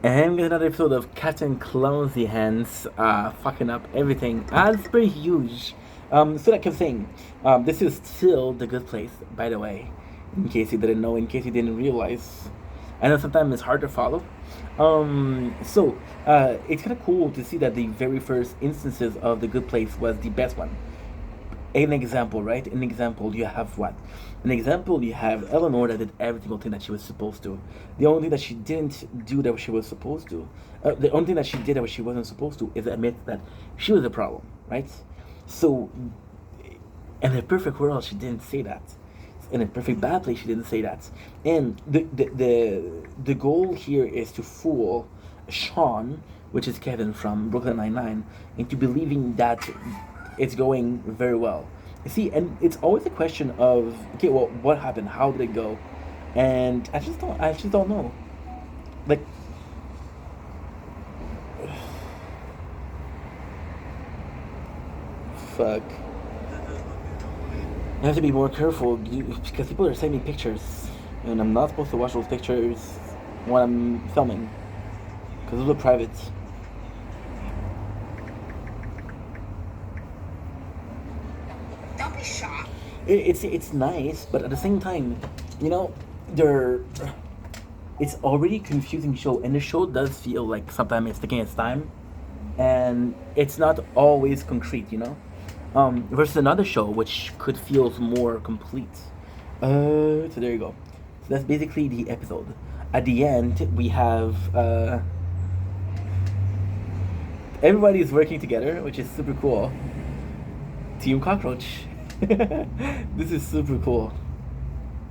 And with another episode of Captain Clumsy Hands, fucking up everything. It's pretty huge. So like I was saying, this is still the good place, by the way. In case you didn't know, in case you didn't realize. I know sometimes it's hard to follow. It's kind of cool to see that the very first instances of the good place was the best one. An example, right? An example, you have what? An example, you have Eleanor that did every single thing that she was supposed to. The only thing that she didn't do that she was supposed to, the only thing that she did that she wasn't supposed to is admit that she was a problem, right? So, in a perfect world, she didn't say that. In a perfect bad place, she didn't say that. And the goal here is to fool Sean, which is Kevin from Brooklyn Nine-Nine, into believing that it's going very well. You see, and it's always a question of, okay, well, what happened? How did it go? And I just don't know. Like, fuck. I have to be more careful because people are sending me pictures, and I'm not supposed to watch those pictures when I'm filming because those are private. Don't be shocked. It's nice, but at the same time, you know, they're it's already confusing show, and the show does feel like sometimes it's taking its time, and it's not always concrete, you know. Versus another show which could feel more complete. So there you go. So that's basically the episode. At the end, we have everybody is working together, which is super cool. Team Cockroach. This is super cool.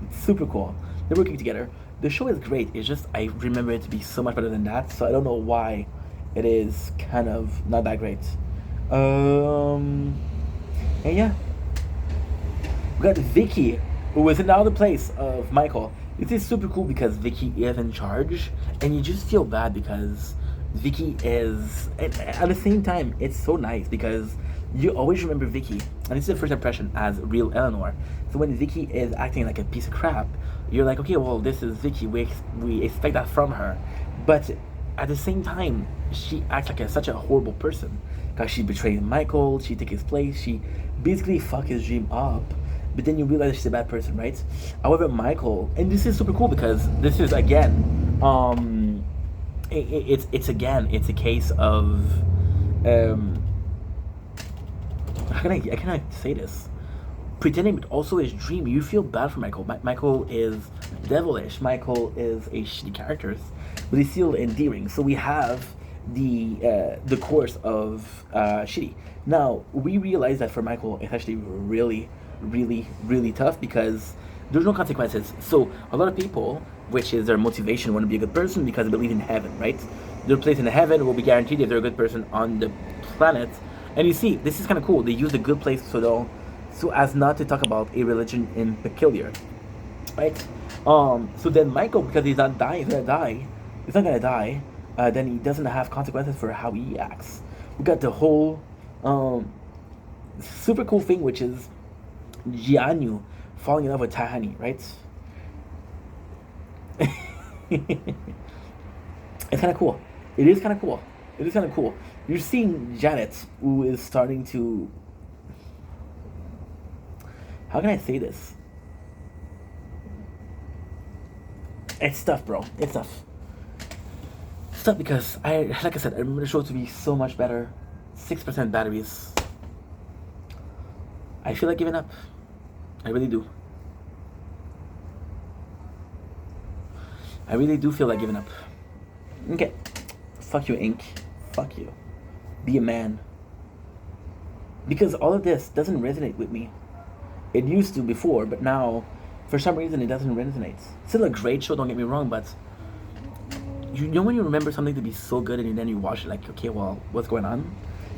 It's super cool. They're working together. The show is great. It's just I remember it to be so much better than that. So I don't know why it is kind of not that great. Um, and yeah, we got Vicky, who was in the other place of Michael. This is super cool because Vicky is in charge, and you just feel bad because Vicky is. And at the same time, it's so nice because you always remember Vicky, and this is the first impression as real Eleanor. So when Vicky is acting like a piece of crap, you're like, okay, well, this is Vicky. We expect that from her, but at the same time, she acts like such a horrible person because she betrayed Michael. She took his place. She basically fucked his dream up. But then you realize she's a bad person, right? However, Michael, and this is super cool because this is again, it's a case of, how can I say this? Pretending, but also his dream. You feel bad for Michael. Michael is devilish. Michael is a shitty character, but he's still endearing. So we have the course of shitty. Now we realize that for Michael, it's actually really, really, really tough because there's no consequences. So a lot of people, which is their motivation, want to be a good person because they believe in heaven, right? Their place in heaven will be guaranteed if they're a good person on the planet. And you see, this is kind of cool. They use a good place so as not to talk about a religion in peculiar, right? So then Michael, because he's not dying, he's gonna die. He's not gonna die. Then he doesn't have consequences for how he acts. We got the whole super cool thing, which is Jianyu falling in love with Tahani, right? It's kind of cool. It is kind of cool. It is kind of cool. You're seeing Janet, who is starting to. How can I say this? It's tough, bro. It's tough. It's tough because like I said, I remember the show to be so much better. 6% batteries. I feel like giving up. I really do. I really do feel like giving up. Okay. Fuck you, Ink. Fuck you. Be a man. Because all of this doesn't resonate with me. It used to before, but now, for some reason, it doesn't resonate. Still a great show, don't get me wrong, but you know when you remember something to be so good and then you watch it like, okay, well, what's going on?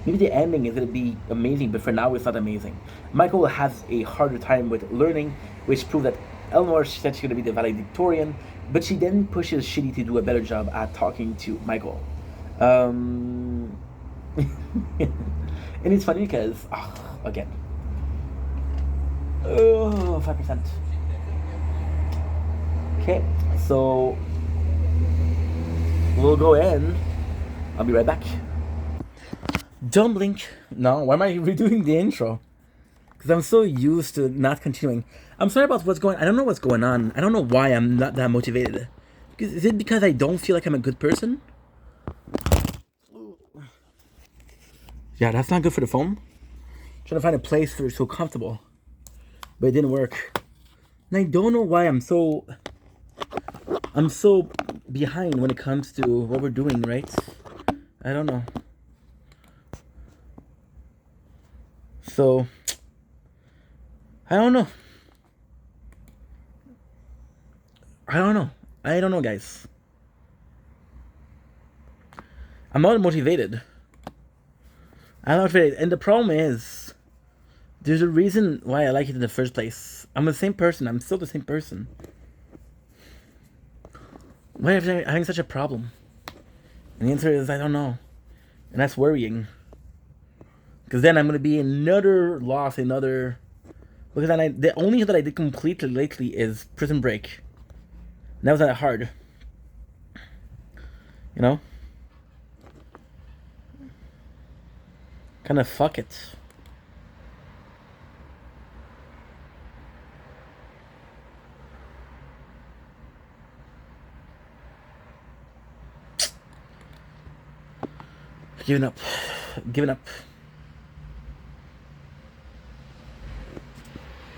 Maybe the ending is going to be amazing, but for now, it's not amazing. Michael has a harder time with learning, which proved that Eleanor said she's going to be the valedictorian, but she then pushes Shitty to do a better job at talking to Michael. Um, and it's funny because, again, 5%. Okay, so we'll go in. I'll be right back. Don't blink. No, why am I redoing the intro? Because I'm so used to not continuing. I'm sorry about what's going. I don't know what's going on. I don't know why I'm not that motivated. Is it because I don't feel like I'm a good person? Yeah, that's not good for the phone. Trying to find a place for so comfortable, but it didn't work. And I don't know why I'm so behind when it comes to what we're doing, right? I don't know. So I don't know. I don't know, guys. I'm not motivated. I'm not motivated, and the problem is, there's a reason why I like it in the first place. I'm the same person. I'm still the same person. Why am I having such a problem? And the answer is I don't know, and that's worrying. Because then I'm gonna be another loss, another. Because then the only thing that I did completely lately is Prison Break. And that was not hard. You know? Kind of fuck it. Giving up. Giving up.